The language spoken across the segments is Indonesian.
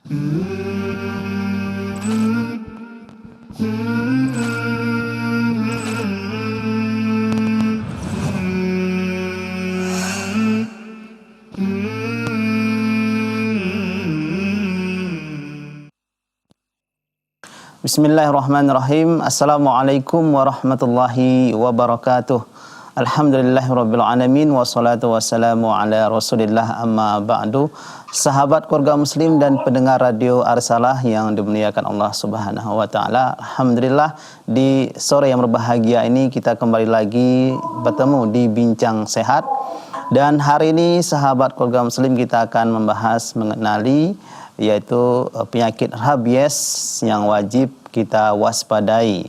Bismillahirrahmanirrahim. Assalamualaikum warahmatullahi wabarakatuh. Alhamdulillahirabbil alamin wassalatu wassalamu ala Rasulillah amma ba'du. Sahabat keluarga muslim dan pendengar radio Arsalah yang dimuliakan Allah Subhanahu wa taala. Alhamdulillah di sore yang berbahagia ini kita kembali lagi bertemu di Bincang Sehat. Dan hari ini sahabat keluarga muslim kita akan membahas mengenali yaitu penyakit rabies yang wajib kita waspadai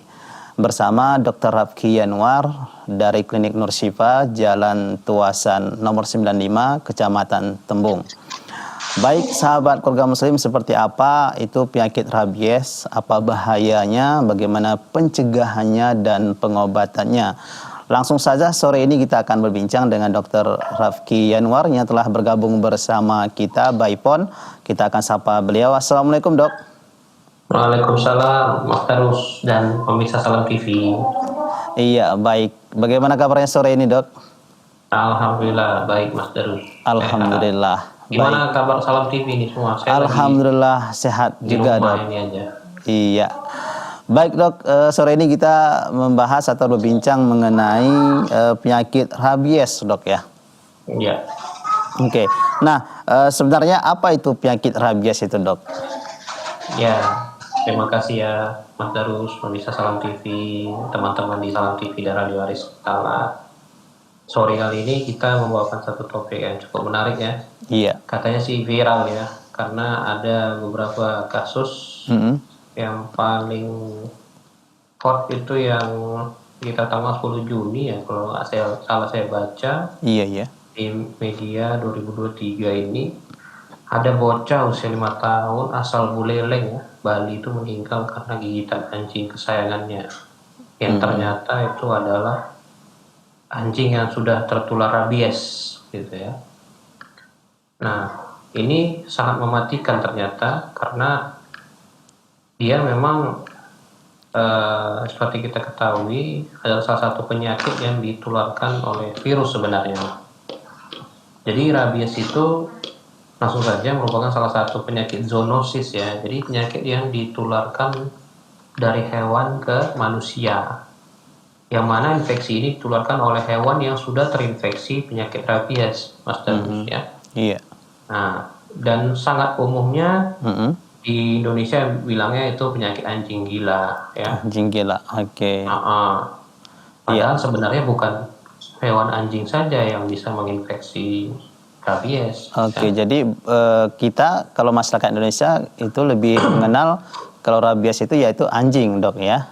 bersama Dr. Rafki Yanwar dari Klinik Nur Syifa, Jalan Tuasan nomor 95, Kecamatan Tembung. Baik sahabat keluarga muslim, seperti apa itu penyakit rabies, apa bahayanya, bagaimana pencegahannya dan pengobatannya. Langsung saja sore ini kita akan berbincang dengan Dr. Rafki Yanwar yang telah bergabung bersama kita by phone. Kita akan sapa beliau. Assalamualaikum dok. Waalaikumsalam Mas Terus dan pemirsa Salam TV. Iya baik. Bagaimana kabarnya sore ini dok? Alhamdulillah baik Mas Terus. Alhamdulillah. Gimana Baik. kabar Salam TV ini semua? Saya Alhamdulillah sehat di juga rumah dok. ini aja. Iya. Baik dok, sore ini kita membahas atau berbincang mengenai penyakit rabies dok ya. Iya. Oke. Nah, sebenarnya apa itu penyakit rabies itu dok? Ya, terima kasih ya Mas Terus, pemirsa Salam TV, teman-teman di Salam TV dan Radio Arsalah. Sore kali ini kita membawakan satu topik yang cukup menarik ya. Iya. Katanya sih viral ya, karena ada beberapa kasus yang paling hot itu yang kita tanggal 10 Juni ya, kalau nggak salah saya baca. Iya ya. Di media 2023 ini ada bocah usia 5 tahun asal Buleleng ya, Bali itu meninggal karena gigitan anjing kesayangannya. Yang ternyata itu adalah anjing yang sudah tertular rabies gitu ya. Nah, ini sangat mematikan ternyata karena dia memang seperti kita ketahui adalah salah satu penyakit yang ditularkan oleh virus sebenarnya. Jadi rabies itu langsung saja merupakan salah satu penyakit zoonosis ya. Jadi penyakit yang ditularkan dari hewan ke manusia. Yang mana infeksi ini ditularkan oleh hewan yang sudah terinfeksi penyakit rabies, Mas Terus ya. Iya. Nah, dan sangat umumnya di Indonesia bilangnya itu penyakit anjing gila ya. Anjing gila. Oke. Padahal sebenarnya bukan hewan anjing saja yang bisa menginfeksi rabies. Oke, jadi kita kalau masyarakat Indonesia itu lebih mengenal kalau rabies itu yaitu anjing dok ya.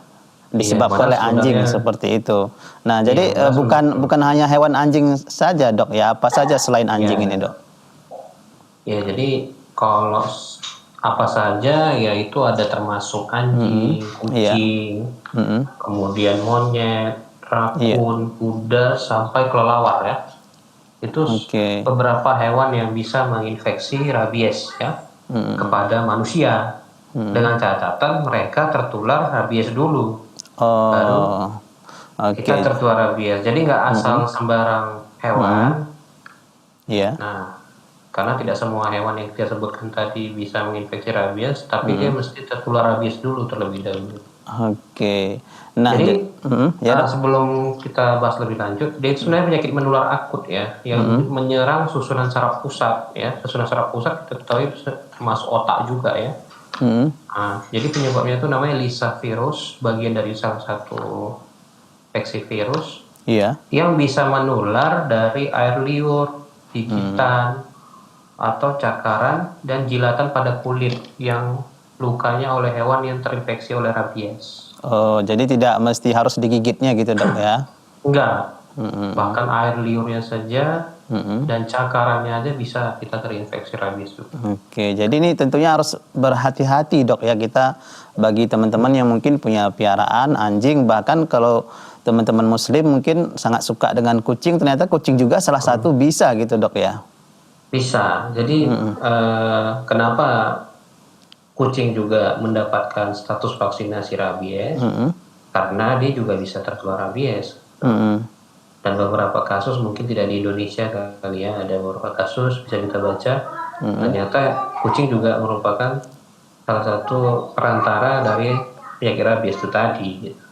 Disebabkan oleh anjing seperti itu. Nah, jadi bukan hanya hewan anjing saja dok ya, apa saja selain anjing ini dok? Ya, jadi kalau apa saja ya itu ada termasuk anjing, kucing, kemudian monyet, rakun, kuda sampai kelelawar ya. Itu beberapa hewan yang bisa menginfeksi rabies ya kepada manusia. Dengan catatan mereka tertular rabies dulu. Baru kita tertular rabies. Jadi nggak asal sembarang hewan. Nah, karena tidak semua hewan yang kita sebutkan tadi bisa menginfeksi rabies, tapi dia mesti tertular rabies dulu terlebih dahulu. Oke. Nah, jadi sebelum kita bahas lebih lanjut, dia itu sebenarnya penyakit menular akut ya, yang menyerang susunan saraf pusat ya. Susunan saraf pusat kita ketahui termasuk otak juga ya. Nah, jadi penyebabnya itu namanya Lissa virus, bagian dari salah satu infeksi virus yang bisa menular dari air liur, gigitan, atau cakaran dan jilatan pada kulit yang lukanya oleh hewan yang terinfeksi oleh rabies. Oh, jadi tidak mesti harus digigitnya gitu dok ya? Enggak. Bahkan air liurnya saja dan cakarannya aja bisa kita terinfeksi rabies juga. Oke, jadi ini tentunya harus berhati-hati dok ya, kita bagi teman-teman yang mungkin punya piaraan anjing, bahkan kalau teman-teman muslim mungkin sangat suka dengan kucing, ternyata kucing juga salah satu bisa gitu dok ya? Bisa. Jadi kenapa kucing juga mendapatkan status vaksinasi rabies karena dia juga bisa tertular rabies. Dan beberapa kasus mungkin tidak di Indonesia kali ya, ada beberapa kasus bisa kita baca ternyata kucing juga merupakan salah satu perantara dari penyakit rabies itu tadi gitu.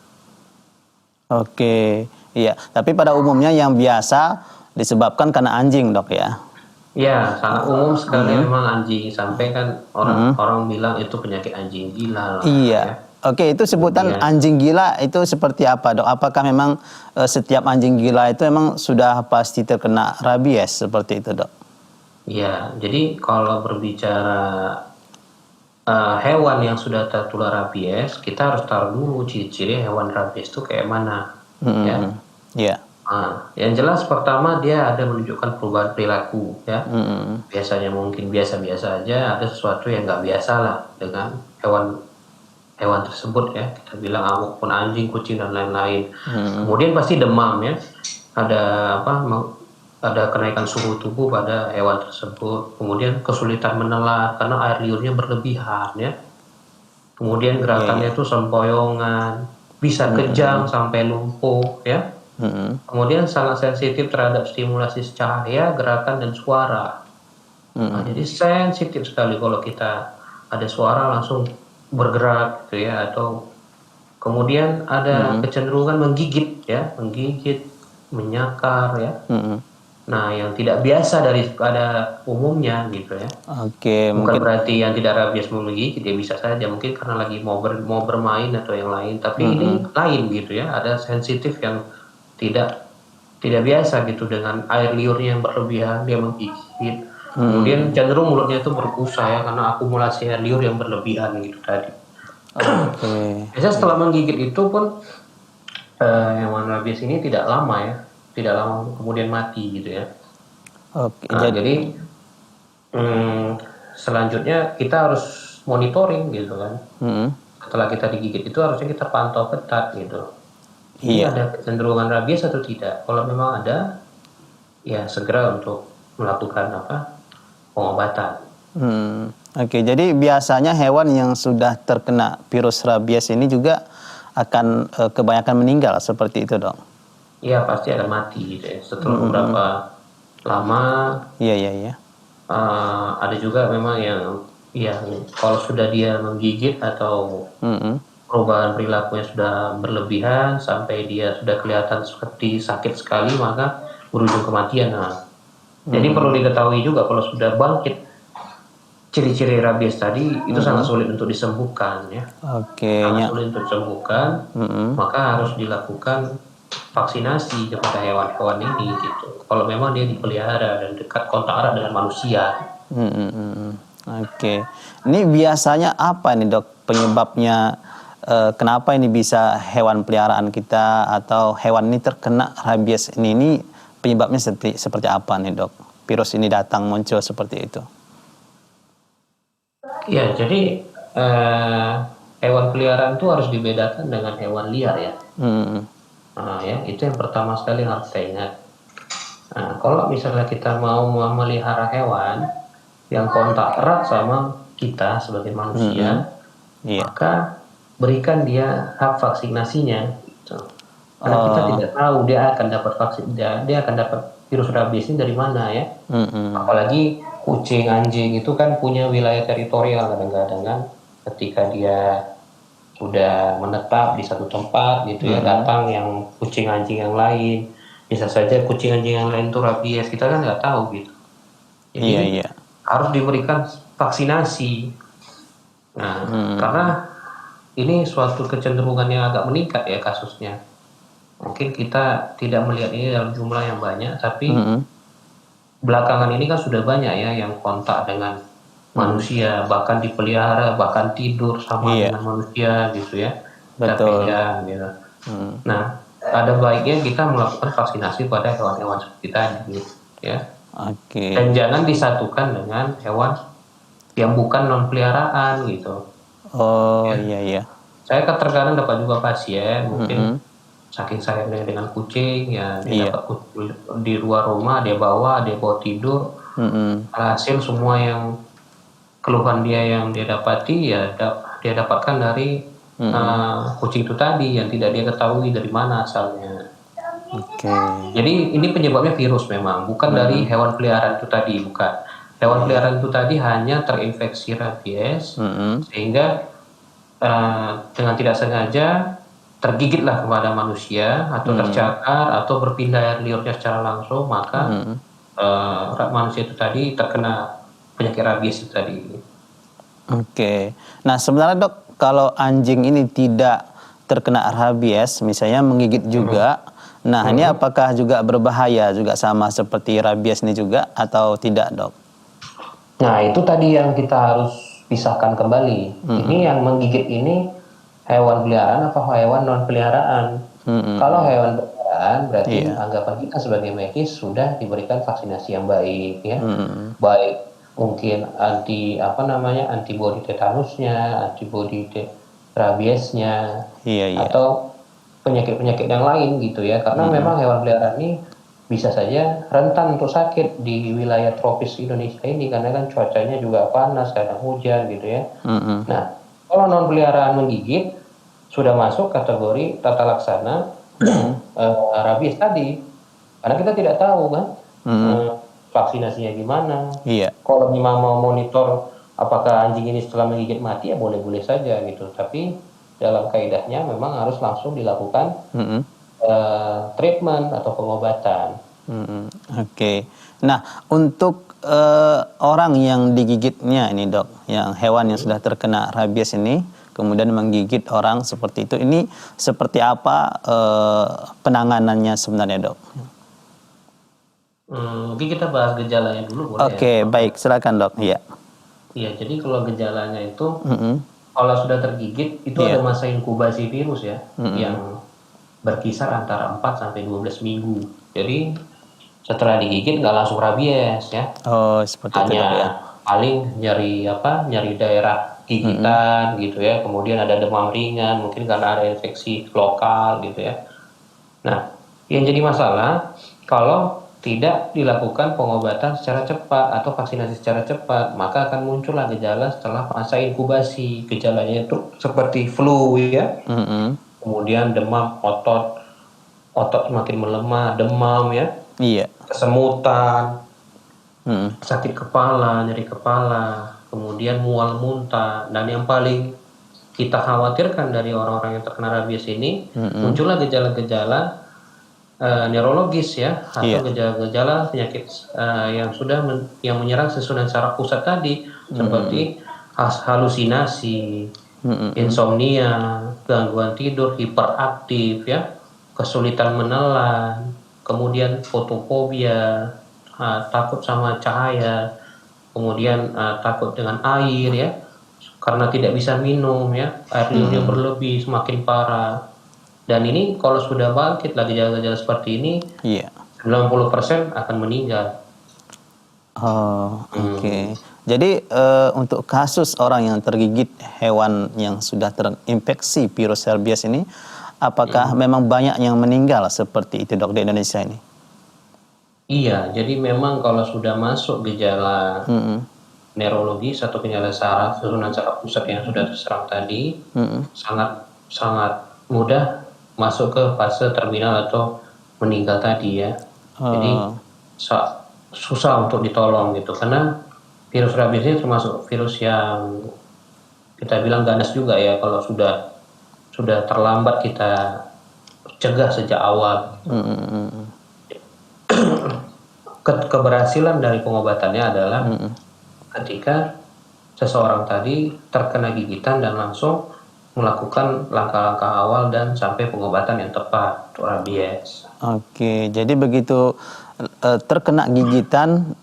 Oke, iya. Tapi pada umumnya yang biasa disebabkan karena anjing, Dok ya. Ya, sangat umum sekali memang anjing, sampai kan orang bilang itu penyakit anjing gila lah. Iya. Ya. Oke, itu sebutan anjing gila itu seperti apa, Dok? Apakah memang setiap anjing gila itu memang sudah pasti terkena rabies seperti itu, Dok? Iya, jadi kalau berbicara hewan yang sudah tertular rabies, kita harus taruh dulu ciri-ciri hewan rabies itu kayak mana. Ya. Iya. Yang jelas pertama dia ada menunjukkan perubahan perilaku ya. Biasanya mungkin biasa-biasa aja, ada sesuatu yang nggak biasa lah dengan hewan tersebut ya. Kita bilang maupun anjing, kucing dan lain-lain. Kemudian pasti demam ya. Ada kenaikan suhu tubuh pada hewan tersebut. Kemudian kesulitan menelan karena air liurnya berlebihan ya. Kemudian gerakannya itu sempoyongan, bisa kejang sampai lumpuh ya. Kemudian sangat sensitif terhadap stimulasi cahaya, gerakan dan suara. Jadi sensitif sekali kalau kita ada suara langsung bergerak gitu ya, atau kemudian ada kecenderungan menggigit ya, menyakar ya. Nah, yang tidak biasa daripada umumnya gitu ya. Oke, bukan berarti yang tidak rabies menggigit, dia bisa saja mungkin karena lagi mau bermain atau yang lain, tapi ini lain gitu ya, ada sensitif yang tidak biasa gitu dengan air liurnya yang berlebihan, dia menggigit. Kemudian cenderung mulutnya itu berbusa ya karena akumulasi air liur yang berlebihan gitu tadi. Biasanya setelah menggigit itu pun hewan rabies ini tidak lama kemudian mati gitu ya. Jadi selanjutnya kita harus monitoring gitu kan. Setelah kita digigit itu harusnya kita pantau ketat gitu. Ini ada kecenderungan rabies atau tidak? Kalau memang ada, ya segera untuk melakukan pengobatan. Oke, jadi biasanya hewan yang sudah terkena virus rabies ini juga akan kebanyakan meninggal seperti itu, Dok? Iya, pasti akan mati gitu ya. Setelah beberapa lama. Iya. Ada juga memang yang kalau sudah dia menggigit atau perubahan perilakunya sudah berlebihan sampai dia sudah kelihatan seperti sakit sekali, maka berujung kematian. Jadi perlu diketahui juga kalau sudah bangkit ciri-ciri rabies tadi itu sangat sulit untuk disembuhkan ya. Sangat sulit untuk disembuhkan, maka harus dilakukan vaksinasi kepada hewan-hewan ini gitu. Kalau memang dia dipelihara dan dekat kontak erat dengan manusia. Oke. Ini biasanya apa nih, Dok, penyebabnya? Kenapa ini bisa hewan peliharaan kita atau hewan ini terkena rabies ini penyebabnya seperti apa nih, Dok? Virus ini datang muncul seperti itu. Ya, jadi hewan peliharaan itu harus dibedakan dengan hewan liar ya. Ya, itu yang pertama sekali harus kita ingat. Kalau misalnya kita mau memelihara hewan yang kontak erat sama kita sebagai manusia, maka berikan dia hak vaksinasinya. Gitu. Karena kita tidak tahu dia akan dapat vaksin, dia akan dapat virus rabies ini dari mana ya. Apalagi kucing, anjing itu kan punya wilayah teritorial kadang-kadang kan, ketika dia udah menetap di satu tempat gitu ya, datang yang kucing anjing yang lain, bisa saja kucing anjing yang lain itu rabies, kita kan nggak tahu gitu. Jadi harus diberikan vaksinasi. Nah, karena ini suatu kecenderungan yang agak meningkat ya kasusnya. Mungkin kita tidak melihat ini dalam jumlah yang banyak, tapi belakangan ini kan sudah banyak ya yang kontak dengan manusia, bahkan dipelihara, bahkan tidur sama dengan manusia gitu ya. Betul. Gitu. Nah, ada baiknya kita melakukan vaksinasi pada hewan-hewan seperti tadi ya. Dan jangan disatukan dengan hewan yang bukan non peliharaan gitu. Iya. Saya terkadang dapat juga pasien mungkin saking sayangnya dengan kucing ya, dia dapat di luar rumah, dia bawa tidur. Hasil semua yang keluhan dia yang dia dapati ya dia dapatkan dari kucing itu tadi yang tidak dia ketahui dari mana asalnya. Oke. Jadi ini penyebabnya virus memang, bukan dari hewan peliharaan itu tadi, bukan. Hewan peliharaan itu tadi hanya terinfeksi rabies, sehingga dengan tidak sengaja tergigitlah kepada manusia, atau tercakar, atau berpindah air liurnya secara langsung, maka manusia itu tadi terkena penyakit rabies itu tadi. Oke. Nah, sebenarnya Dok, kalau anjing ini tidak terkena rabies, misalnya menggigit juga, nah ini apakah juga berbahaya juga sama seperti rabies ini juga atau tidak, Dok? Nah, itu tadi yang kita harus pisahkan kembali. Ini yang menggigit ini hewan peliharaan atau hewan non peliharaan. Kalau hewan peliharaan berarti anggapan kita sebagai medis sudah diberikan vaksinasi yang baik, ya. Baik mungkin antibodi tetanusnya, antibodi rabiesnya, atau penyakit-penyakit yang lain gitu ya. Karena memang hewan peliharaan ini bisa saja rentan untuk sakit di wilayah tropis Indonesia ini, karena kan cuacanya juga panas, kadang hujan gitu ya. Nah, kalau non peliharaan menggigit sudah masuk kategori tata laksana rabies tadi, karena kita tidak tahu kan vaksinasinya gimana. Kalau memang mau monitor apakah anjing ini setelah menggigit mati, ya boleh-boleh saja gitu, tapi dalam kaidahnya memang harus langsung dilakukan treatment atau pengobatan. Oke. Nah, untuk orang yang digigitnya ini, Dok, yang hewan yang sudah terkena rabies ini kemudian menggigit orang seperti itu, ini seperti apa penanganannya sebenarnya, Dok? Mungkin kita bahas gejalanya dulu, boleh? Oke, baik, silakan, Dok. Iya. Iya, jadi kalau gejalanya itu kalau sudah tergigit itu ada masa inkubasi virus ya, yang berkisar antara 4 sampai 12 minggu. Jadi setelah digigit nggak langsung rabies ya. Oh, seperti itu, Dok, ya. Paling nyeri daerah gigitan gitu ya. Kemudian ada demam ringan, mungkin karena ada infeksi lokal gitu ya. Nah, yang jadi masalah kalau tidak dilakukan pengobatan secara cepat atau vaksinasi secara cepat, maka akan muncullah gejala setelah masa inkubasi. Gejalanya itu seperti flu ya. Kemudian demam, otot semakin melemah, demam ya. Kesemutan, sakit kepala, nyeri kepala, kemudian mual muntah, dan yang paling kita khawatirkan dari orang-orang yang terkena rabies ini, muncullah gejala-gejala neurologis ya, atau gejala-gejala penyakit yang menyerang susunan saraf pusat tadi, seperti halusinasi, insomnia, gangguan tidur, hiperaktif ya, kesulitan menelan, kemudian fotofobia, takut sama cahaya, kemudian takut dengan air ya, karena tidak bisa minum ya, air liurnya berlebih, semakin parah. Dan ini kalau sudah bangkit lagi gejala-gejala seperti ini, 90% akan meninggal. Oke. Jadi untuk kasus orang yang tergigit hewan yang sudah terinfeksi virus rabies ini, apakah memang banyak yang meninggal seperti itu, Dok, di Indonesia ini? Iya, jadi memang kalau sudah masuk gejala neurologis atau gejala saraf, susunan saraf pusat yang sudah terserang tadi, sangat mudah masuk ke fase terminal atau meninggal tadi ya. Jadi susah untuk ditolong gitu, karena virus rabies ini termasuk virus yang kita bilang ganas juga ya, kalau sudah terlambat kita cegah sejak awal. Keberhasilan dari pengobatannya adalah ketika seseorang tadi terkena gigitan dan langsung melakukan langkah-langkah awal dan sampai pengobatan yang tepat untuk rabies. Oke, jadi begitu terkena gigitan,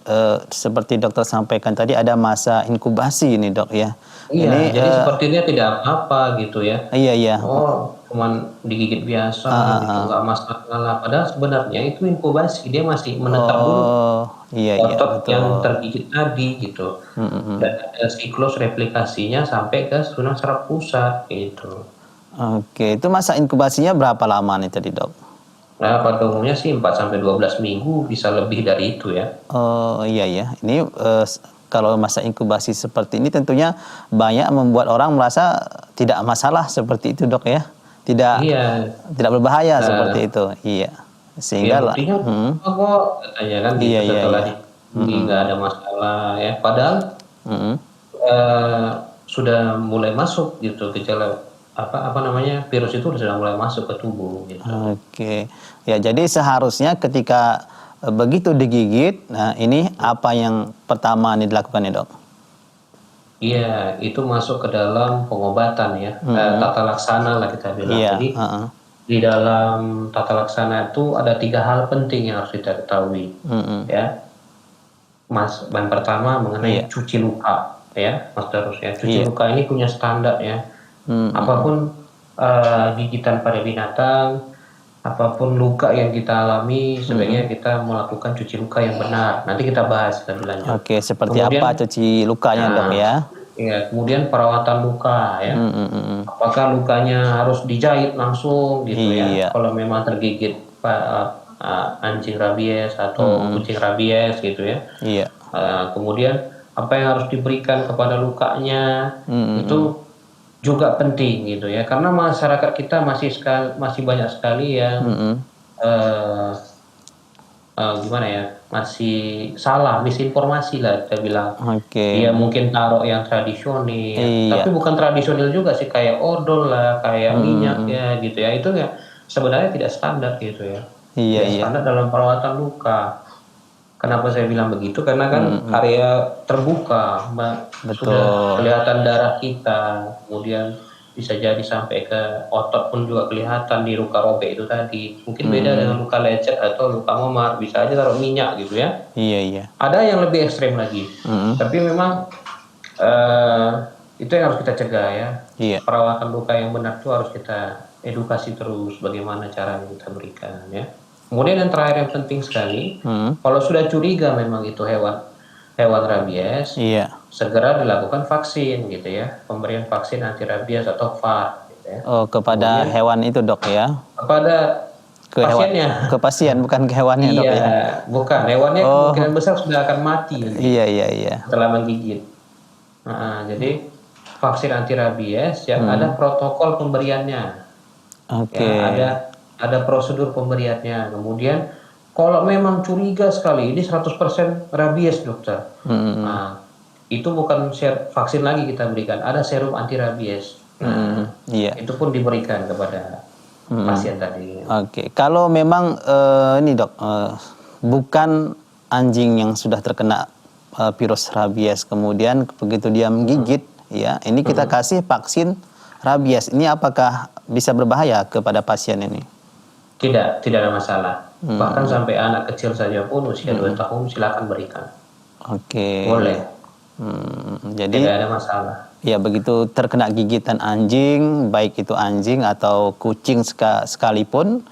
seperti dokter sampaikan tadi, ada masa inkubasi ini, Dok, ya. Iya, ini, jadi sepertinya tidak apa-apa gitu ya. Iya. Oh, cuman digigit biasa gitu, nggak masalah. Padahal sebenarnya itu inkubasi, dia masih menetap dulu otot yang tergigit tadi gitu. Dan ada siklus replikasinya sampai ke susunan saraf pusat gitu. Oke, itu masa inkubasinya berapa lama nih tadi, Dok? Nah, pada umumnya sih 4 sampai 12 minggu, bisa lebih dari itu ya. Oh iya ya, ini kalau masa inkubasi seperti ini tentunya banyak membuat orang merasa tidak masalah seperti itu, Dok ya. Iya. Tidak berbahaya Nah, seperti itu. Iya. ya Sehingga lah. buktinya kok katanya kan gitu Iya, iya, setelah iya. diuji nggak ada masalah ya. Padahal Mm-mm. sudah mulai masuk gitu gejala apa namanya virus itu sudah mulai masuk ke tubuh gitu. Oke. Ya, jadi seharusnya ketika begitu digigit, nah ini apa yang pertama nih dilakukan ya, Dok? Iya, itu masuk ke dalam pengobatan ya, tata laksana lah kita bilang. Iya, Jadi heeh. di dalam tata laksana itu ada 3 hal penting yang harus kita ketahui Mm-mm. ya. Yang pertama mengenai Iya, cuci luka ya, Mas Darus ya. Cuci iya. luka ini punya standar ya. Mm-mm. Apapun gigitan pada binatang, apapun luka yang kita alami, sebaiknya kita melakukan cuci luka yang benar. Nanti kita bahas lebih lanjut. Oke, seperti apa Kemudian, cuci lukanya, Dok nah, ya? ya, kemudian perawatan luka ya. Mm-mm. Apakah lukanya harus dijahit langsung gitu ya? Iya. Kalau memang tergigit anjing rabies atau kucing rabies gitu ya. Iya. Kemudian apa yang harus diberikan kepada lukanya itu juga penting gitu ya, karena masyarakat kita masih banyak sekali yang eh, gimana ya, masih salah, misinformasi lah kita bilang. Oke. Dia mungkin taruh yang tradisional, Iya. tapi bukan tradisional juga sih, kayak odol lah, kayak minyak ya gitu ya. Itu ya sebenarnya tidak standar gitu ya. Iya, Tidak iya. standar dalam perawatan luka. Kenapa saya bilang begitu? Karena kan area terbuka, sudah Betul. kelihatan darah kita, kemudian bisa jadi sampai ke otot pun juga kelihatan di luka robek itu tadi. Mungkin beda dengan luka lecet atau luka memar, bisa aja taruh minyak gitu ya. Iya, iya. Ada yang lebih ekstrem lagi, tapi memang itu yang harus kita cegah ya. Iya. Perawatan luka yang benar itu harus kita edukasi terus bagaimana cara yang kita berikan ya. Kemudian yang terakhir yang penting sekali, kalau sudah curiga memang itu hewan rabies, Iya. segera dilakukan vaksin gitu ya, pemberian vaksin anti rabies atau VAR gitu ya. Oh, kepada hewan itu, Dok ya? Kepada Ke pasiennya. ke pasien, bukan ke hewannya, Dok ya? Iya, bukan, hewannya kemungkinan besar sudah akan mati nanti Iya, iya, iya. setelah menggigit. Jadi vaksin anti rabies yang ada protokol pemberiannya. Oke. Ya, ada prosedur pemberiannya. Kemudian kalau memang curiga sekali ini 100% rabies, dokter. Nah, itu bukan vaksin lagi kita berikan, ada serum anti rabies. Iya. Itu pun diberikan kepada pasien tadi. Oke. Kalau memang ini, Dok, bukan anjing yang sudah terkena virus rabies, kemudian begitu dia menggigit, ya, ini kita kasih vaksin rabies. Ini apakah bisa berbahaya kepada pasien ini? Tidak ada masalah. Bahkan sampai anak kecil saja pun usia 2 tahun silakan berikan. Oke. Boleh. Jadi Tidak ada masalah. ya, begitu terkena gigitan anjing, baik itu anjing atau kucing sekalipun,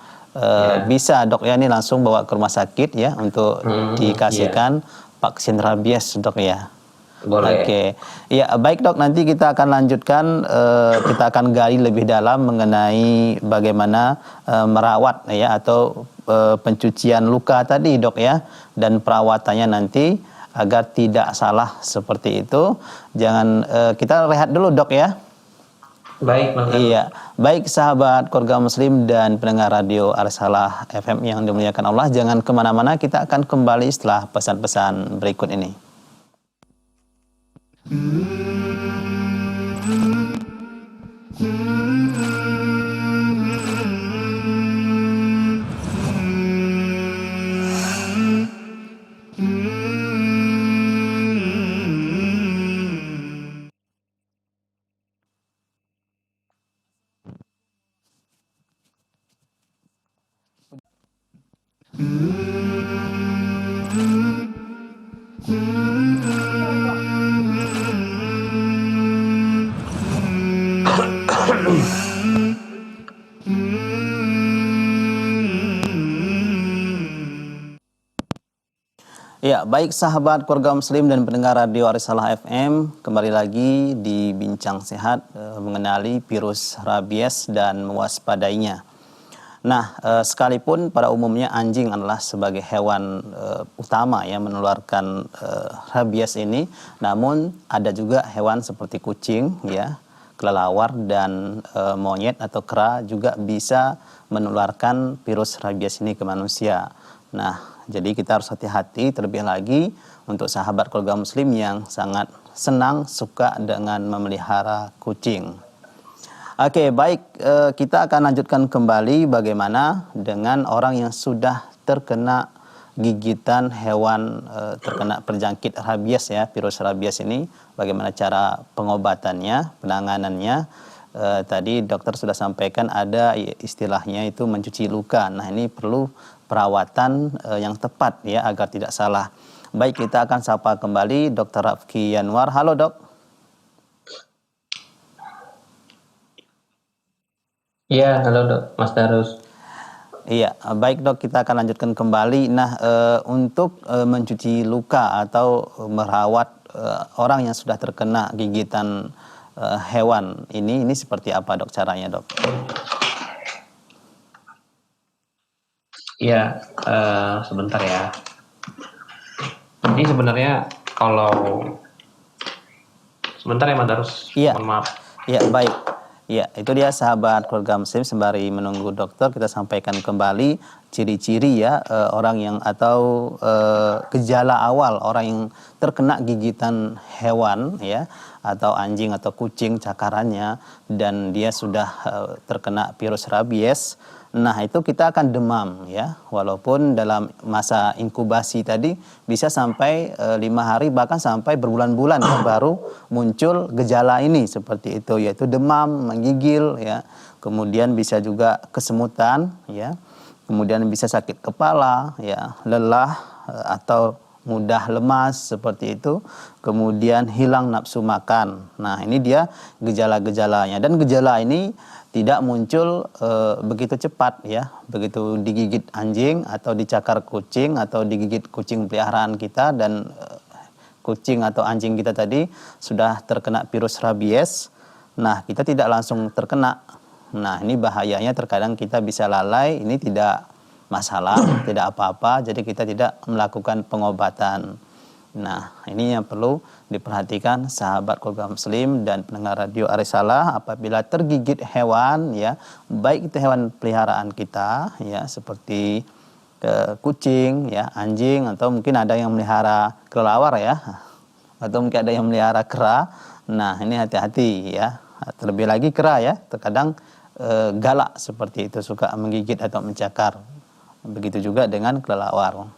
bisa, Dok ya, ini langsung bawa ke rumah sakit ya untuk dikasihkan vaksin rabies, Dok ya. Boleh. Oke, ya baik, Dok. Nanti kita akan lanjutkan, kita akan gali lebih dalam mengenai bagaimana merawat ya atau pencucian luka tadi, Dok ya, dan perawatannya nanti agar tidak salah seperti itu. Jangan, kita rehat dulu, Dok ya. Baik, Bang. Iya, baik sahabat keluarga muslim dan pendengar radio Arsalah FM yang dimuliakan Allah, jangan kemana-mana, kita akan kembali setelah pesan-pesan berikut ini. Ya, baik sahabat keluarga muslim dan pendengar radio Arisalah FM, kembali lagi di Bincang Sehat mengenali virus rabies dan mewaspadainya. Nah, sekalipun pada umumnya anjing adalah sebagai hewan utama yang menularkan rabies ini, namun ada juga hewan seperti kucing, ya, kelelawar dan monyet atau kera juga bisa menularkan virus rabies ini ke manusia. Nah, jadi kita harus hati-hati terlebih lagi untuk sahabat keluarga muslim yang sangat senang suka dengan memelihara kucing. Oke, baik. Kita akan lanjutkan kembali bagaimana dengan orang yang sudah terkena gigitan hewan terkena terjangkit rabies, ya, virus rabies ini. Bagaimana cara pengobatannya, penanganannya. Tadi dokter sudah sampaikan ada istilahnya itu mencuci luka. Nah, ini perlu perawatan yang tepat, ya, agar tidak salah. Baik, kita akan sapa kembali Dr. Rafki Yanwar. Halo, Dok. Iya, halo Dok, Mas Darus. Iya, baik Dok, kita akan lanjutkan kembali. Nah, untuk mencuci luka atau merawat orang yang sudah terkena gigitan hewan ini seperti apa Dok caranya, Dok? Iya, sebentar ya. Jadi sebenarnya kalau sebentar ya Mas Darus, Iya. mohon maaf. Iya, baik. Ya, itu dia sahabat keluarga muslim, sembari menunggu dokter kita sampaikan kembali ciri-ciri, ya, orang yang atau gejala awal orang yang terkena gigitan hewan, ya, atau anjing atau kucing cakarannya dan dia sudah terkena virus rabies. Nah, itu kita akan demam, ya, walaupun dalam masa inkubasi tadi bisa sampai 5 hari bahkan sampai berbulan-bulan, ya, baru muncul gejala ini seperti itu, yaitu demam, menggigil, ya, kemudian bisa juga kesemutan, ya, kemudian bisa sakit kepala, ya, lelah atau mudah lemas seperti itu, kemudian hilang nafsu makan. Nah, ini dia gejala-gejalanya, dan gejala ini tidak muncul begitu cepat, ya. Begitu digigit anjing atau dicakar kucing atau digigit kucing peliharaan kita dan kucing atau anjing kita tadi sudah terkena virus rabies. Nah, kita tidak langsung terkena. Nah, ini bahayanya, terkadang kita bisa lalai, ini tidak masalah, tidak apa-apa, jadi kita tidak melakukan pengobatan. Nah, ini yang perlu diperhatikan sahabat keluarga muslim dan pendengar radio Arisalah apabila tergigit hewan, ya, baik itu hewan peliharaan kita, ya, seperti kucing, ya, anjing, atau mungkin ada yang melihara kelelawar, ya, atau mungkin ada yang melihara kera. Nah, ini hati-hati, ya. Terlebih lagi kera, ya, terkadang galak seperti itu, suka menggigit atau mencakar. Begitu juga dengan kelelawar.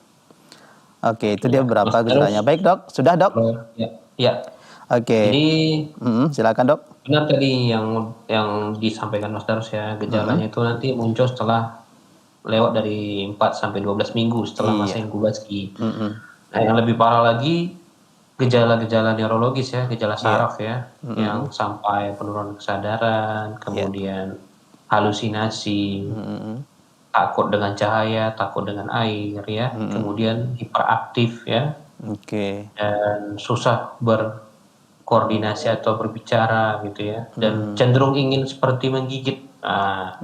Oke, itu dia beberapa gejalanya. Baik Dok, sudah Dok? Ya, ya. Oke. Jadi silakan Dok. benar tadi yang disampaikan Mas Darus, ya, gejalanya itu nanti muncul setelah lewat dari 4 sampai 12 minggu setelah masa inkubasi. Nah, yang lebih parah lagi gejala-gejala neurologis, ya, gejala saraf, ya, yang sampai penurunan kesadaran, kemudian halusinasi, takut dengan cahaya, takut dengan air, ya, kemudian hiperaktif, ya, dan susah berkoordinasi atau berbicara, gitu, ya, dan cenderung ingin seperti menggigit. Nah,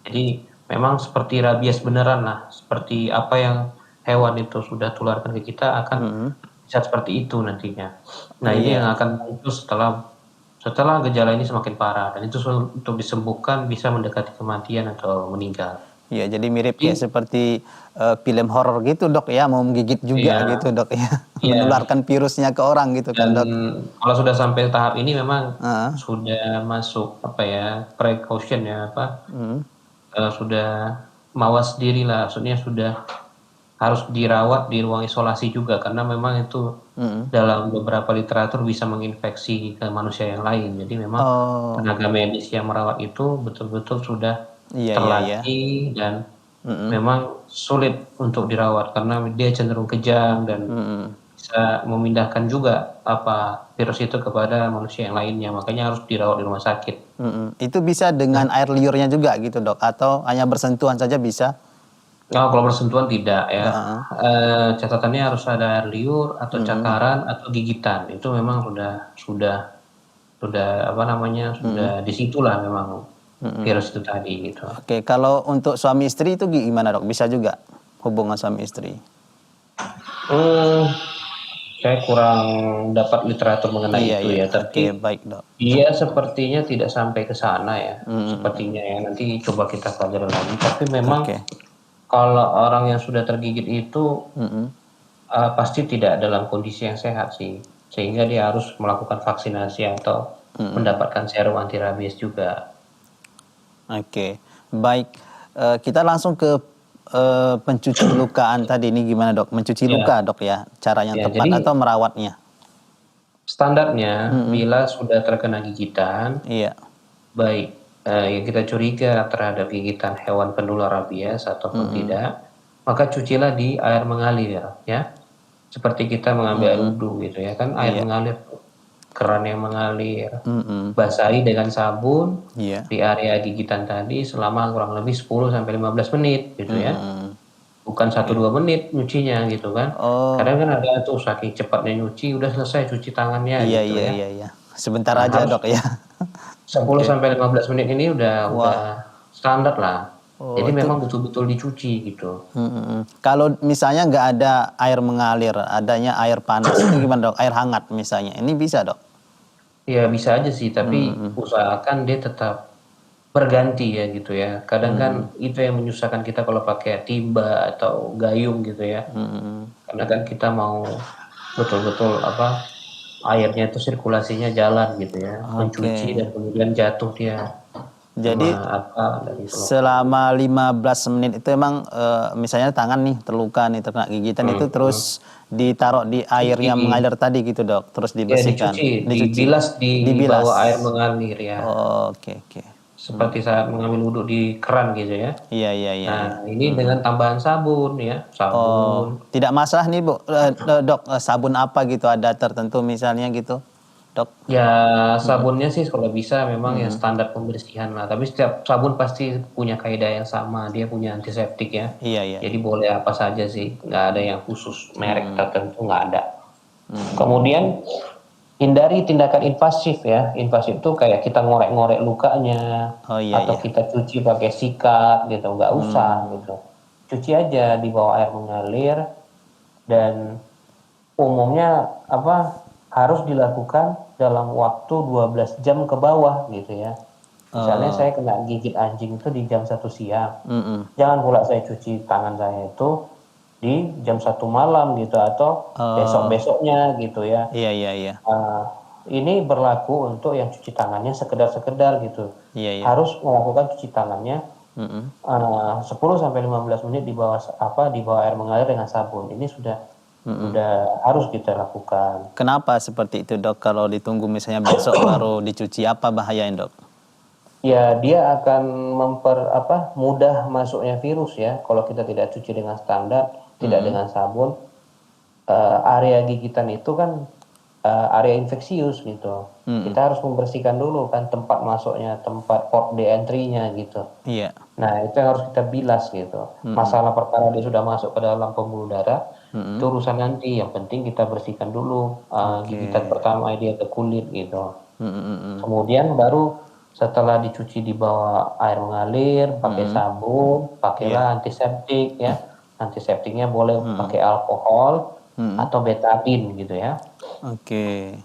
jadi memang seperti rabies beneran lah, seperti apa yang hewan itu sudah tularkan ke kita akan bisa seperti itu nantinya. Nah, ini yang akan muncul setelah gejala ini semakin parah, dan itu untuk disembuhkan bisa mendekati kematian atau meninggal. Ya, jadi mirip kayak seperti film horor gitu Dok, ya, mau menggigit juga, gitu Dok, ya. Menularkan virusnya ke orang gitu kan Dok. Kalau sudah sampai tahap ini memang sudah masuk precaution, ya, sudah mawas diri lah, maksudnya sudah harus dirawat di ruang isolasi juga, karena memang itu dalam beberapa literatur bisa menginfeksi ke manusia yang lain. Jadi memang tenaga medis yang merawat itu betul-betul sudah terlatih dan memang sulit untuk dirawat karena dia cenderung kejam dan bisa memindahkan juga virus itu kepada manusia yang lainnya, makanya harus dirawat di rumah sakit. Itu bisa dengan air liurnya juga gitu Dok, atau hanya bersentuhan saja bisa? Kalau bersentuhan tidak, ya. Catatannya harus ada air liur atau cakaran atau gigitan, itu memang sudah disitulah memang virus itu tadi gitu. Oke, kalau untuk suami istri itu gimana dok? Bisa juga hubungan suami istri? Saya kurang dapat literatur mengenai Iya itu iya. ya, Oke, tapi baik dok. dia sepertinya tidak sampai ke sana ya, sepertinya ya. Nanti coba kita pelajari lagi. Tapi memang Oke. kalau orang yang sudah tergigit itu Mm-mm. pasti tidak dalam kondisi yang sehat sih, sehingga dia harus melakukan vaksinasi atau mendapatkan serum anti rabies juga. Oke, baik. Kita langsung ke pencuci lukaan tadi. Ini gimana dok? Mencuci Ya, luka dok ya? Cara yang ya. tepat Jadi atau merawatnya? standarnya bila sudah terkena gigitan, Iya. baik yang kita curiga terhadap gigitan hewan penular rabies ataupun tidak, maka cucilah di air mengalir ya. Seperti kita mengambil air wudhu gitu ya kan, air Iya. mengalir, keran yang mengalir. Mm-mm. Basahi dengan sabun Iya. di area gigitan tadi selama kurang lebih 10 sampai 15 menit gitu ya. Bukan 1-2 menit nyucinya gitu kan. Oh, Kadang kan ada tuh saking cepatnya nyuci udah selesai cuci tangannya iya gitu iya ya. iya iya. Sebentar Nah, aja harus dok ya. 10 Oke. sampai 15 menit ini udah Wah. standar lah. Oh Jadi itu. memang betul-betul dicuci gitu. Kalau misalnya nggak ada air mengalir, adanya air panas, itu gimana dok? Air hangat misalnya, ini bisa dok? Ya bisa aja sih, tapi usahakan dia tetap berganti ya gitu ya. Kadang kan itu yang menyusahkan kita kalau pakai timba atau gayung gitu ya. Karena kan kita mau betul-betul airnya itu sirkulasinya jalan gitu ya. Mencuci Oke. dan kemudian jatuh dia Jadi dari selokan. selama 15 menit itu emang misalnya tangan nih terluka nih terkena gigitan itu terus ditaruh di air yang Dicuci, mengalir tadi gitu dok, terus ya dibersihkan, dicuci, dicuci, dibilas di dibilas. bawah air mengalir ya. Oh, oke oke. Seperti saat mengambil wudhu di keran gitu ya. Iya iya iya Nah, iya. ini dengan tambahan sabun ya, Oh, sabun. tidak masalah nih bu, dok, sabun apa gitu ada tertentu misalnya gitu, dok? Ya sabunnya sih kalau bisa memang yang standar pembersihan lah. Tapi setiap sabun pasti punya kaidah yang sama. Dia punya antiseptik ya. Iya iya Jadi iya. boleh apa saja sih. Nggak ada yang khusus merek tertentu nggak ada. Kemudian hindari tindakan invasif ya. Invasif itu kayak kita ngorek-ngorek lukanya Oh iya atau iya. kita cuci pakai sikat gitu. Nggak usah gitu. Cuci aja di bawah air mengalir dan umumnya harus dilakukan dalam waktu 12 jam ke bawah gitu ya. Misalnya saya kena gigit anjing itu di jam 1 siang. Jangan pula saya cuci tangan saya itu di jam 1 malam gitu atau besok-besoknya gitu ya. Iya iya iya. Ini berlaku untuk yang cuci tangannya sekedar-sekedar gitu. Iya iya. Harus melakukan cuci tangannya 10 sampai 15 menit di bawah air mengalir dengan sabun. Ini sudah harus kita lakukan. Kenapa seperti itu dok? Kalau ditunggu misalnya besok baru dicuci, apa bahayanya dok? Ya, dia akan mudah masuknya virus ya. Kalau kita tidak cuci dengan standar, tidak dengan sabun, area gigitan itu kan area infeksius gitu. Kita harus membersihkan dulu kan tempat masuknya, tempat port de entry-nya gitu. Iya. Nah, itu yang harus kita bilas gitu. Masalah perkara dia sudah masuk ke dalam pembuluh darah, itu urusan nanti. Yang penting kita bersihkan dulu gigitan pertama dia ke kulit gitu. Kemudian baru setelah dicuci di bawah air mengalir, pakai sabun, pakailah antiseptik ya. Antiseptiknya boleh pakai alkohol atau betadine gitu ya. Oke.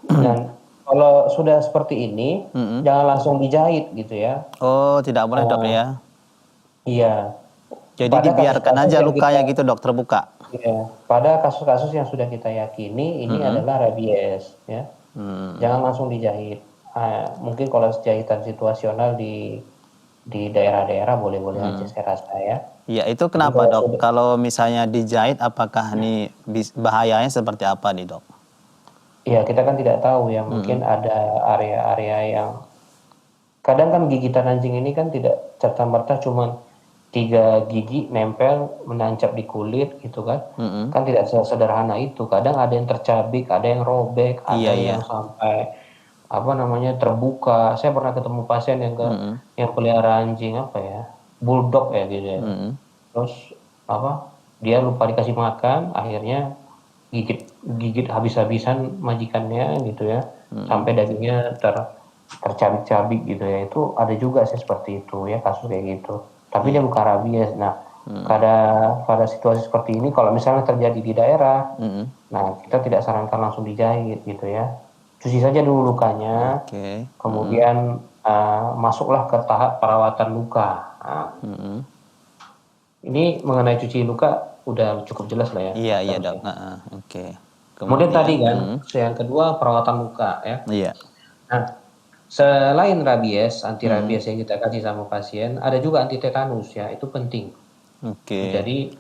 Dan kalau sudah seperti ini, jangan langsung dijahit gitu ya. Oh, tidak boleh dok ya? Iya. Jadi Pada dibiarkan kasus-kasus aja yang lukanya gitu dok, terbuka. ya, pada kasus-kasus yang sudah kita yakini ini adalah rabies ya. Jangan langsung dijahit. Mungkin kalau jahitan situasional di daerah-daerah boleh-boleh aja saya rasa ya. Iya, itu kenapa dok? Kalau misalnya dijahit, apakah ini bahayanya seperti apa nih dok? Iya, kita kan tidak tahu ya. Mungkin ada area-area yang kadang kan gigitan anjing ini kan tidak serta-merta cuma 3 gigi nempel menancap di kulit gitu kan. Kan tidak sederhana itu. Kadang ada yang tercabik, ada yang robek, ada yang sampai terbuka. Saya pernah ketemu pasien yang yang pelihara anjing bulldog ya gitu ya. Terus dia lupa dikasih makan, akhirnya gigit habis-habisan majikannya gitu ya. Sampai dagingnya tercabik-cabik gitu ya, itu ada juga sih seperti itu ya, kasus kayak gitu. Tapi dia bukan rabies. Nah, pada situasi seperti ini kalau misalnya terjadi di daerah, nah kita tidak sarankan langsung dijahit gitu ya. Cuci saja dulu lukanya, Oke. kemudian masuklah ke tahap perawatan luka. Nah, ini mengenai cuci luka udah cukup jelas lah ya. Iya, Mas iya Darus dok. ya. Oke. Kemudian tadi kan, yang kedua perawatan luka ya. Iya. Nah, selain rabies, anti rabies yang kita kasih sama pasien, ada juga anti tetanus ya, itu penting. Oke. Jadi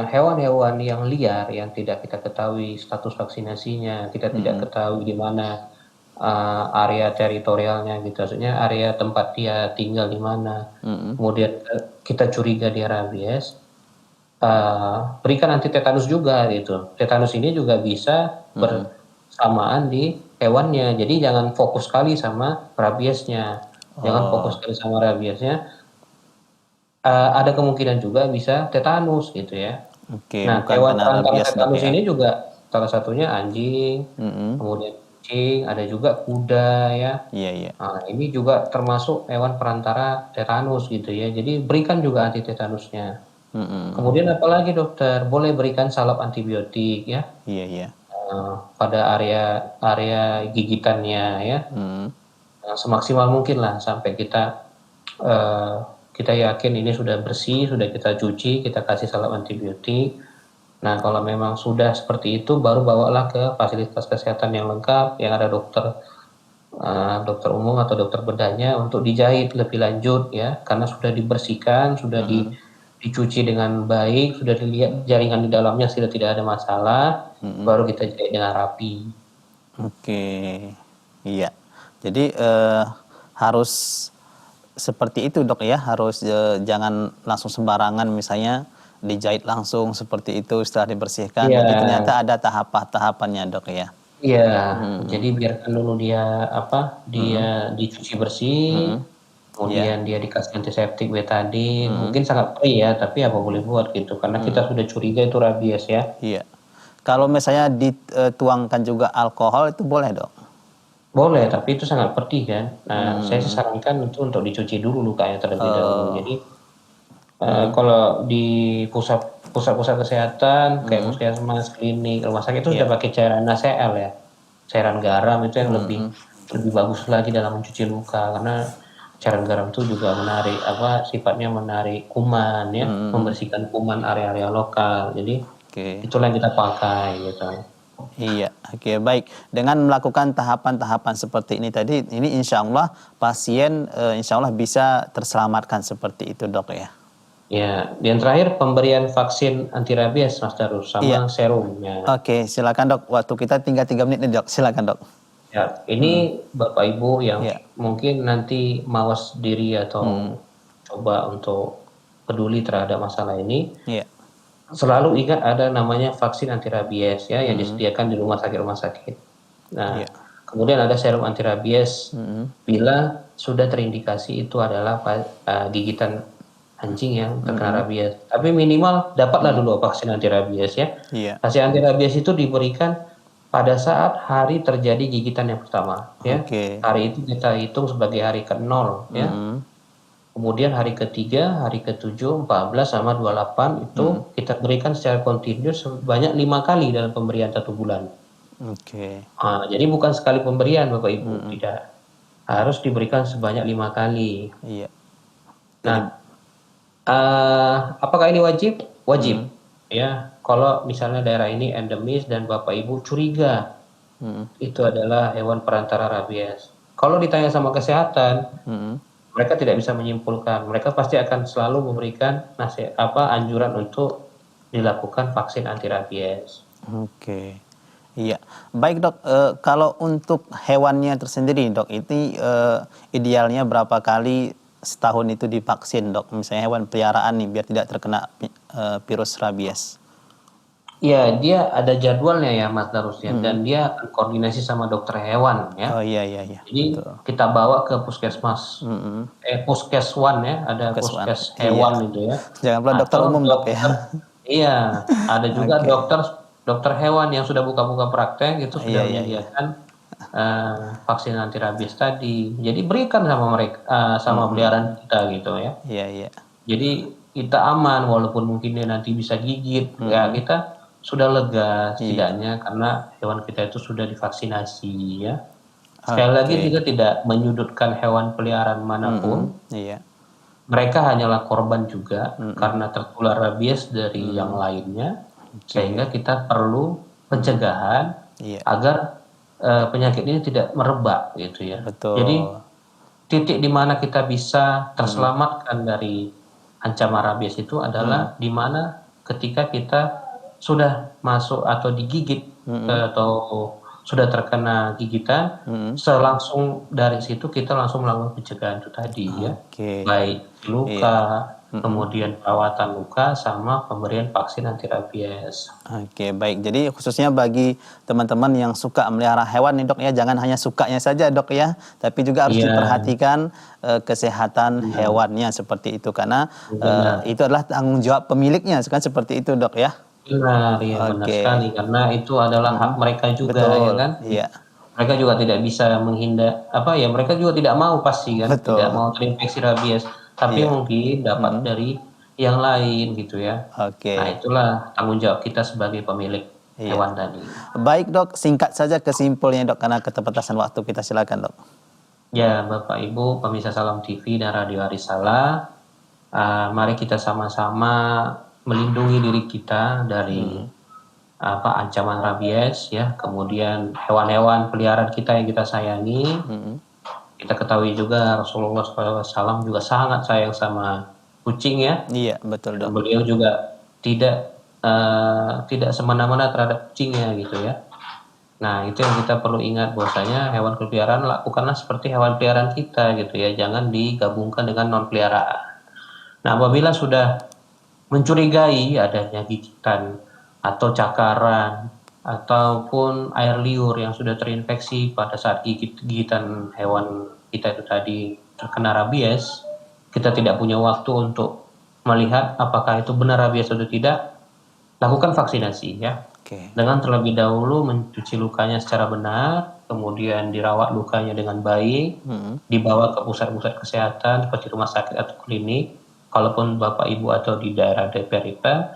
hewan-hewan yang liar yang tidak kita ketahui status vaksinasinya, kita tidak ketahui di mana area teritorialnya gitu, maksudnya area tempat dia tinggal di mana. Kemudian kita curiga dia rabies, berikan anti tetanus juga gitu. Tetanus ini juga bisa bersamaan di hewannya. Jadi jangan fokus sekali sama rabiesnya. Jangan fokus sekali sama rabiesnya. Ada kemungkinan juga bisa tetanus gitu ya. Oke, Nah, bukan hewan karena perantara rabies dok tetanus ya. ini juga salah satunya anjing, kemudian kucing, ada juga kuda ya. Iya, iya. Nah, ini juga termasuk hewan perantara tetanus gitu ya. Jadi berikan juga anti tetanusnya. Kemudian apalagi dokter, boleh berikan salep antibiotik ya Iya, iya. pada area gigitannya ya. Semaksimal mungkin lah sampai kita yakin ini sudah bersih, sudah kita cuci, kita kasih salep antibiotik. Nah, kalau memang sudah seperti itu, baru bawalah ke fasilitas kesehatan yang lengkap, yang ada dokter umum atau dokter bedahnya untuk dijahit lebih lanjut ya, karena sudah dibersihkan, sudah dicuci dengan baik, sudah dilihat jaringan di dalamnya sudah tidak ada masalah, baru kita jahit dengan rapi. Oke. Iya. Jadi harus seperti itu dok ya, harus jangan langsung sembarangan misalnya dijahit langsung seperti itu setelah dibersihkan. Iya. Jadi ternyata ada tahapannya dok ya. Iya, jadi biarkan dulu dia dicuci bersih, kemudian dia dikasih antiseptik betadine, mungkin sangat perih ya, tapi apa boleh buat gitu, karena kita sudah curiga itu rabies ya. Iya. Kalau misalnya dituangkan juga alkohol itu boleh dok? Boleh, tapi itu sangat pedih kan. Nah, saya sarankan itu untuk dicuci dulu lukanya terlebih dahulu. Jadi kalau di pusat-pusat kesehatan kayak puskesmas, klinik, rumah sakit itu sudah pakai cairan NaCl ya, cairan garam itu yang lebih bagus lagi dalam mencuci luka, karena cairan garam itu juga sifatnya menarik kuman ya, membersihkan kuman area-area lokal. Jadi itulah yang kita pakai gitu. Iya, oke baik. Dengan melakukan tahapan-tahapan seperti ini tadi, ini insya Allah pasien insya Allah bisa terselamatkan seperti itu dok ya. Ya, yang terakhir pemberian vaksin anti rabies Mas Darus sama serumnya. Oke, silakan dok. Waktu kita tinggal 3 menit nih dok. Silakan dok. Ya, ini Bapak Ibu yang mungkin nanti mawas diri atau coba untuk peduli terhadap masalah ini. Selalu ingat ada namanya vaksin anti rabies ya yang disediakan di rumah sakit. Nah, kemudian ada serum anti rabies bila sudah terindikasi itu adalah gigitan anjing yang terkena rabies. Tapi minimal dapatlah dulu vaksin anti rabies ya. Vaksin anti rabies itu diberikan pada saat hari terjadi gigitan yang pertama ya. Hari itu kita hitung sebagai hari ke-0 ya. Kemudian hari ke-3, hari ke-7, 14 sama 28 itu kita berikan secara kontinu sebanyak 5 kali dalam pemberian 1 bulan. Nah, jadi bukan sekali pemberian Bapak Ibu, tidak. Harus diberikan sebanyak 5 kali. Nah, apakah ini wajib? Wajib. Ya, kalau misalnya daerah ini endemis dan Bapak Ibu curiga itu adalah hewan perantara rabies. Kalau ditanya sama kesehatan, mereka tidak bisa menyimpulkan. Mereka pasti akan selalu memberikan anjuran untuk dilakukan vaksin anti rabies. Iya. Baik dok, kalau untuk hewannya tersendiri dok, ini idealnya berapa kali setahun itu divaksin dok? Misalnya hewan peliharaan nih biar tidak terkena virus rabies. Iya, dia ada jadwalnya ya Mas Darus ya, dan dia akan koordinasi sama dokter hewan ya. Oh iya. Jadi kita bawa ke puskesmas, puskeswan ya, ada puskes hewan itu ya. Jangan pula dokter umum dok ya. Iya, ada juga dokter hewan yang sudah buka-buka praktek itu sudah menyediakan vaksin anti rabies tadi. Jadi berikan sama mereka, sama Mm-mm. peliharaan kita gitu ya. Iya, iya. Jadi kita aman walaupun mungkin dia nanti bisa gigit, ya Mm-mm. kita sudah lega Iya. setidaknya karena hewan kita itu sudah divaksinasi ya. Sekali lagi Oke. kita tidak menyudutkan hewan peliharaan manapun, Iya. mereka hanyalah korban juga Mm-mm. karena tertular rabies dari yang Mm. lainnya, Oke. sehingga kita perlu pencegahan Iya, agar penyakit ini tidak merebak gitu ya. Jadi betul. titik di mana kita bisa Mm. terselamatkan dari ancaman rabies itu Mm. adalah di mana ketika kita sudah masuk atau digigit Mm. atau sudah terkena gigitan, Mm. selangsung dari situ kita langsung melakukan pencegahan itu tadi ya, Oke. baik Iya. luka, Mm-mm. kemudian perawatan luka, sama pemberian vaksin anti rabies. Oke, baik. Jadi khususnya bagi teman-teman yang suka melihara hewan nih dok ya, jangan hanya sukanya saja dok ya, tapi juga harus Iya, diperhatikan kesehatan benar, hewannya seperti itu karena benar. itu adalah tanggung jawab pemiliknya, kan seperti itu dok ya. Benar, ya benar sekali Oke. karena itu adalah hak Mm-mm. mereka juga ya Betul, kan. iya, Mereka juga tidak bisa menghindar apa ya, mereka juga tidak mau pasti kan, tidak betul, mau terinfeksi rabies, tapi iya. mungkin dapat Mm-mm. dari yang lain gitu ya. Nah, Oke, itulah tanggung jawab kita sebagai pemilik iya. hewan tadi. Baik dok, singkat saja kesimpulannya dok karena keterbatasan waktu kita, silakan dok. Ya, Bapak Ibu pemirsa Salam TV dan Radio Arisala, mari kita sama-sama melindungi diri kita dari Mm-mm. ancaman rabies ya, kemudian hewan-hewan peliharaan kita yang kita sayangi. Mm-mm. Kita ketahui juga Rasulullah SAW juga sangat sayang sama kucing ya, Iya, betul dan dok. beliau juga tidak semena-mena terhadap kucingnya gitu ya. Nah, itu yang kita perlu ingat bahwasanya hewan peliharaan lakukanlah seperti hewan peliharaan kita gitu ya, jangan digabungkan dengan non peliharaan. Nah, apabila sudah mencurigai adanya gigitan atau cakaran ataupun air liur yang sudah terinfeksi pada saat gigitan hewan kita itu tadi terkena rabies, kita tidak punya waktu untuk melihat apakah itu benar rabies atau tidak, lakukan vaksinasi ya. Oke. Dengan terlebih dahulu mencuci lukanya secara benar, kemudian dirawat lukanya dengan baik, Mm-mm. dibawa ke pusat-pusat kesehatan seperti rumah sakit atau klinik, kalaupun Bapak Ibu atau di daerah perifer.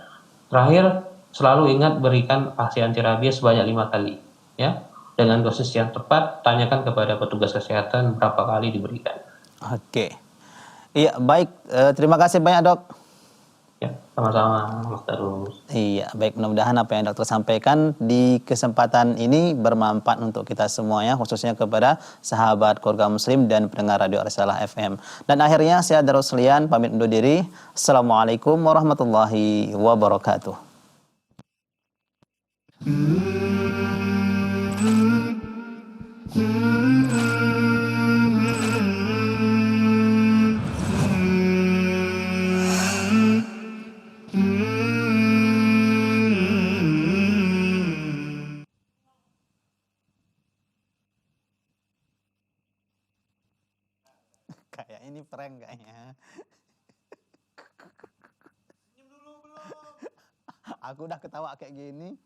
Terakhir, selalu ingat berikan vaksin anti rabies sebanyak 5 kali. Ya, dengan dosis yang tepat, tanyakan kepada petugas kesehatan berapa kali diberikan. Oke. Iya, baik. Terima kasih banyak dok. Ya, sama-sama Mas Darus. Iya, baik, mudah-mudahan apa yang dokter sampaikan di kesempatan ini bermanfaat untuk kita semuanya, khususnya kepada sahabat keluarga muslim dan pendengar Radio Risalah FM. Dan akhirnya saya Darus Lian pamit undur diri. Assalamualaikum warahmatullahi wabarakatuh. Kayak ini prank kayaknya. Aku udah ketawa kayak gini.